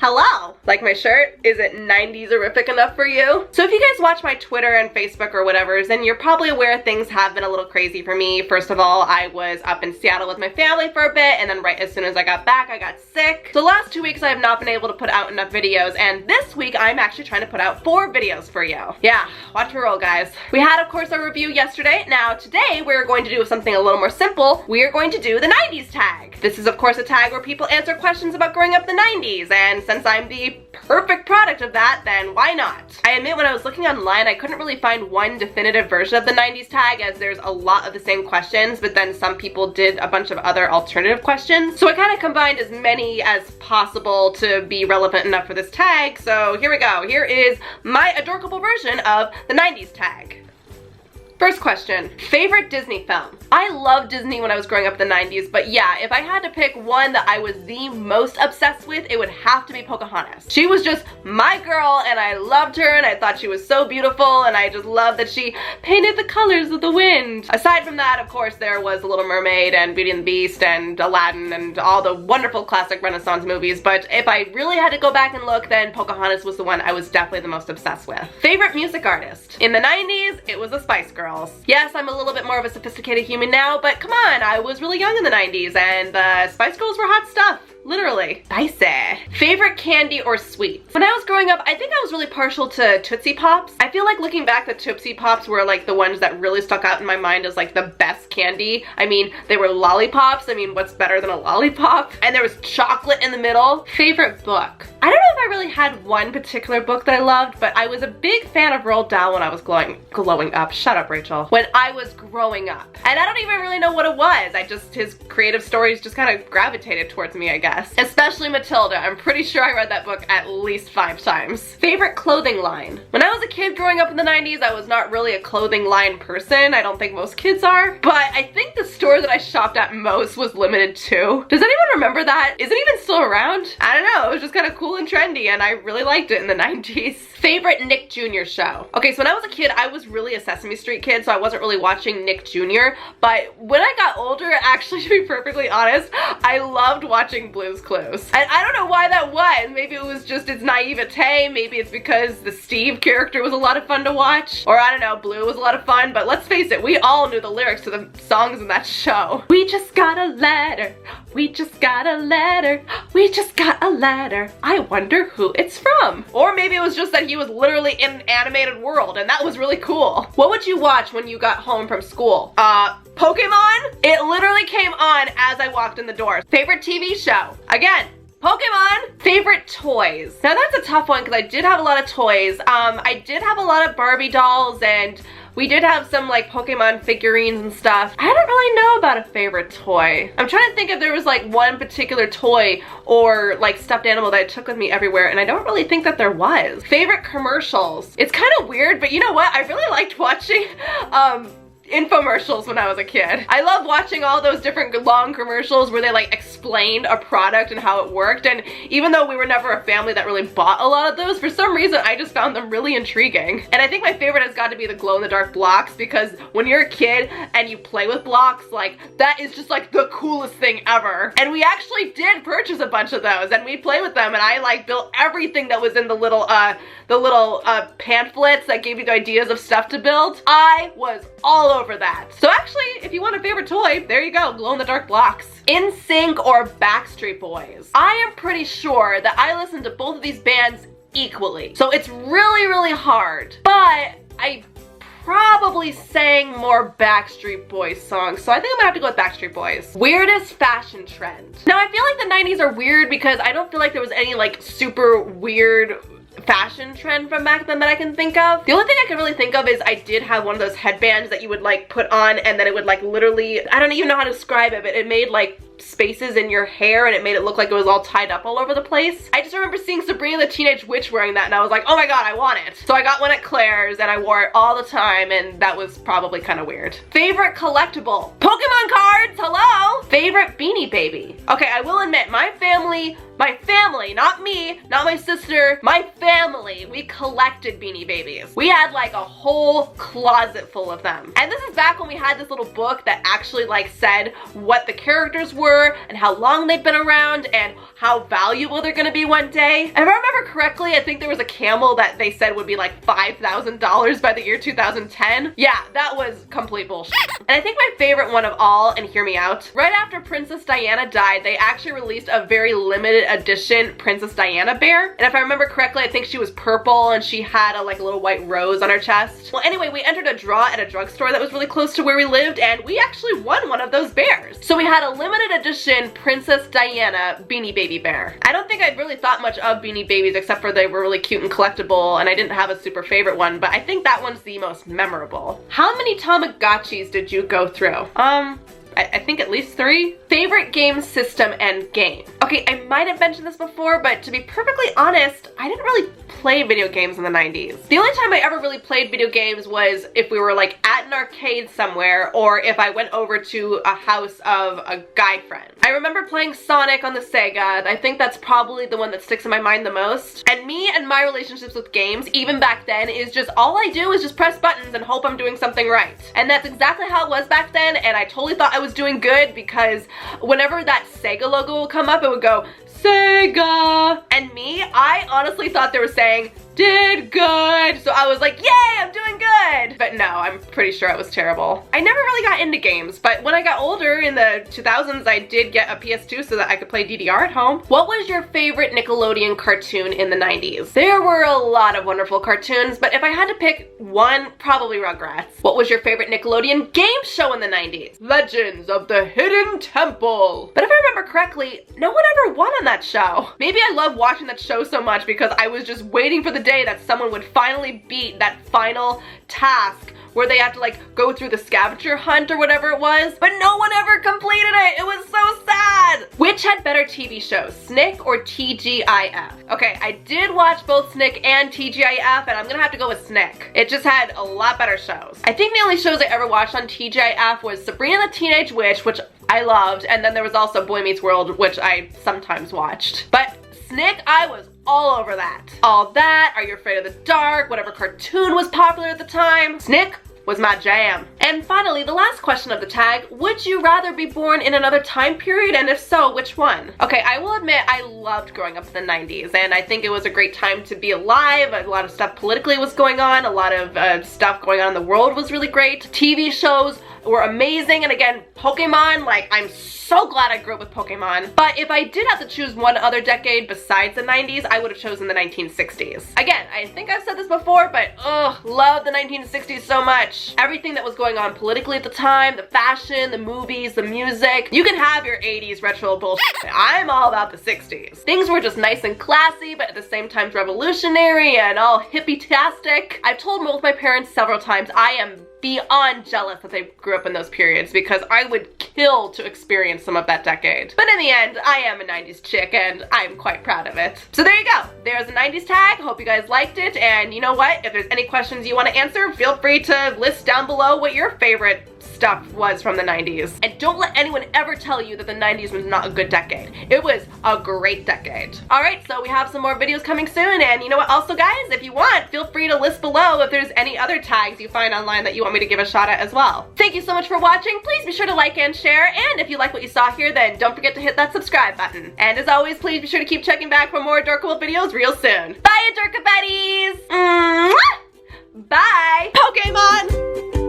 Hello! Like my shirt? Is it 90s horrific enough for you? So if you guys watch my Twitter and Facebook or whatever, then you're probably aware things have been a little crazy for me. First of all, I was up in Seattle with my family for a bit, and then right as soon as I got back, I got sick. So the last 2 weeks I have not been able to put out enough videos, and this week I'm actually trying to put out 4 videos for you. Yeah, watch me roll, guys. We had, of course, our review yesterday. Now today we're going to do something a little more simple. We are going to do the 90s tag. This is, of course, a tag where people answer questions about growing up in the 90s, and since I'm the perfect product of that, then why not? I admit when I was looking online, I couldn't really find one definitive version of the 90s tag, as there's a lot of the same questions, but then some people did a bunch of other alternative questions. So I kind of combined as many as possible to be relevant enough for this tag. So here we go. Here is my adorkable version of the 90s tag. First question, favorite Disney film? I loved Disney when I was growing up in the 90s, but yeah, if I had to pick one that I was the most obsessed with, it would have to be Pocahontas. She was just my girl, and I loved her, and I thought she was so beautiful, and I just loved that she painted the colors of the wind. Aside from that, of course, there was The Little Mermaid and Beauty and the Beast and Aladdin and all the wonderful classic Renaissance movies, but if I really had to go back and look, then Pocahontas was the one I was definitely the most obsessed with. Favorite music artist? In the 90s, it was the Spice Girls. Yes, I'm a little bit more of a sophisticated human now, but come on, I was really young in the 90s and the Spice Girls were hot stuff. Literally. Spicy. Favorite candy or sweet? When I was growing up, I think I was really partial to Tootsie Pops. I feel like looking back, the Tootsie Pops were like the ones that really stuck out in my mind as like the best candy. I mean, they were lollipops. I mean, what's better than a lollipop? And there was chocolate in the middle. Favorite book? I don't know if I really had one particular book that I loved, but I was a big fan of Roald Dahl when I was glowing up. Shut up, Rachel. When I was growing up. And I don't even really know what it was. His creative stories just kind of gravitated towards me, I guess. Especially Matilda. I'm pretty sure I read that book at least 5 times. Favorite clothing line? When I was a kid growing up in the 90s, I was not really a clothing line person. I don't think most kids are. But I think the store that I shopped at most was Limited Too. Does anyone remember that? Is it even still around? I don't know. It was just kind of cool and trendy, and I really liked it in the 90s. Favorite Nick Jr. show? Okay, so when I was a kid, I was really a Sesame Street kid, so I wasn't really watching Nick Jr. But when I got older, actually, to be perfectly honest, I loved watching Blue's Clues. And I don't know why that was. Maybe it was just its naivete. Maybe it's because the Steve character was a lot of fun to watch. Or I don't know, Blue was a lot of fun. But let's face it, we all knew the lyrics to the songs in that show. We just got a letter. We just got a letter. We just got a letter. I wonder who it's from. Or maybe it was just that he was literally in an animated world, and that was really cool. What would you watch when you got home from school? Pokemon? It literally came on as I walked in the door. Favorite TV show? Again, Pokemon. Favorite toys? Now that's a tough one because I did have a lot of toys. I did have a lot of Barbie dolls, and we did have some like Pokemon figurines and stuff. I don't really know about a favorite toy. I'm trying to think if there was like one particular toy or like stuffed animal that I took with me everywhere, and I don't really think that there was. Favorite commercials? It's kind of weird, but you know what? I really liked watching infomercials when I was a kid. I love watching all those different long commercials where they like explained a product and how it worked, and even though we were never a family that really bought a lot of those, for some reason I just found them really intriguing. And I think my favorite has got to be the glow-in-the-dark blocks, because when you're a kid and you play with blocks, like that is just like the coolest thing ever. And we actually did purchase a bunch of those, and we play with them, and I like built everything that was in the little pamphlets that gave you the ideas of stuff to build. I was all over that. So actually, if you want a favorite toy, there you go, glow-in-the-dark blocks. NSYNC or Backstreet Boys? I am pretty sure that I listened to both of these bands equally. So it's really, really hard. But I probably sang more Backstreet Boys songs, so I think I'm gonna have to go with Backstreet Boys. Weirdest fashion trend? Now I feel like the 90s are weird because I don't feel like there was any like super weird fashion trend from back then that I can think of. The only thing I can really think of is I did have one of those headbands that you would like put on, and then it would like literally, I don't even know how to describe it, but it made like spaces in your hair and it made it look like it was all tied up all over the place. I just remember seeing Sabrina the Teenage Witch wearing that, and I was like, oh my god, I want it. So I got one at Claire's and I wore it all the time, and that was probably kind of weird. Favorite collectible? Pokemon cards, hello! Favorite Beanie Baby? Okay, I will admit, my family, not me, not my sister, my family, we collected Beanie Babies. We had like a whole closet full of them. And this is back when we had this little book that actually like said what the characters were were and how long they'd been around and how valuable they're gonna be one day. If I remember correctly, I think there was a camel that they said would be like $5,000 by the year 2010. Yeah, that was complete bullshit. And I think my favorite one of all, and hear me out, right after Princess Diana died, they actually released a very limited edition Princess Diana bear. And if I remember correctly, I think she was purple and she had a little white rose on her chest. Well, anyway, we entered a draw at a drugstore that was really close to where we lived, and we actually won one of those bears. So we had a limited edition Princess Diana Beanie Baby bear. I don't think I really thought much of Beanie Babies except for they were really cute and collectible, and I didn't have a super favorite one, but I think that one's the most memorable. How many Tamagotchis did you go through? I think at least 3. Favorite game system and game. Okay, I might have mentioned this before, but to be perfectly honest, I didn't really play video games in the 90s. The only time I ever really played video games was if we were at an arcade somewhere, or if I went over to a house of a guy friend. I remember playing Sonic on the Sega. I think that's probably the one that sticks in my mind the most. And me and my relationships with games, even back then, is just all I do is just press buttons and hope I'm doing something right. And that's exactly how it was back then, and I totally thought I was doing good because whenever that Sega logo would come up, it would go, Sega! And me, I honestly thought they were saying, did good. So I was like, yay, I'm doing good. But no, I'm pretty sure it was terrible. I never really got into games, but when I got older in the 2000s, I did get a PS2 so that I could play DDR at home. What was your favorite Nickelodeon cartoon in the 90s? There were a lot of wonderful cartoons, but if I had to pick one, probably Rugrats. What was your favorite Nickelodeon game show in the 90s? Legends of the Hidden Temple. But if I remember correctly, no one ever won on that show. Maybe I love watching that show so much because I was just waiting for the day that someone would finally beat that final task where they have to go through the scavenger hunt or whatever it was, but no one ever completed it. It was so sad. Which had better TV shows, Snick or TGIF? Okay, I did watch both Snick and TGIF, and I'm gonna have to go with Snick. It just had a lot better shows. I think the only shows I ever watched on TGIF was Sabrina the Teenage Witch, which I loved, and then there was also Boy Meets World, which I sometimes watched. But Snick, I was all over that. All That, Are You Afraid of the Dark, whatever cartoon was popular at the time. Snick was my jam. And finally, the last question of the tag, would you rather be born in another time period, and if so, which one? Okay, I will admit I loved growing up in the 90s, and I think it was a great time to be alive. A lot of stuff politically was going on, a lot of stuff going on in the world was really great. TV shows were amazing, and again, Pokemon, I'm so glad I grew up with Pokemon. But if I did have to choose one other decade besides the 90s, I would have chosen the 1960s. Again, I think I've said this before, but love the 1960s so much. Everything that was going on politically at the time, the fashion, the movies, the music. You can have your 80s retro bullshit. I'm all about the 60s. Things were just nice and classy, but at the same time revolutionary and all hippie-tastic. I've told both my parents several times I am beyond jealous that they grew up in those periods because I would kill to experience some of that decade. But in the end, I am a 90s chick and I'm quite proud of it. So there you go. There's a 90s tag. Hope you guys liked it. And you know what? If there's any questions you want to answer, feel free to list down below what your favorite stuff was from the 90s. And don't let anyone ever tell you that the 90s was not a good decade. It was a great decade. Alright, so we have some more videos coming soon, and you know what, also guys, if you want, feel free to list below if there's any other tags you find online that you want me to give a shot at as well. Thank you so much for watching. Please be sure to like and share, and if you like what you saw here, then don't forget to hit that subscribe button. And as always, please be sure to keep checking back for more Adorkable videos real soon. Bye, Adorkabetties! Bye! Pokemon!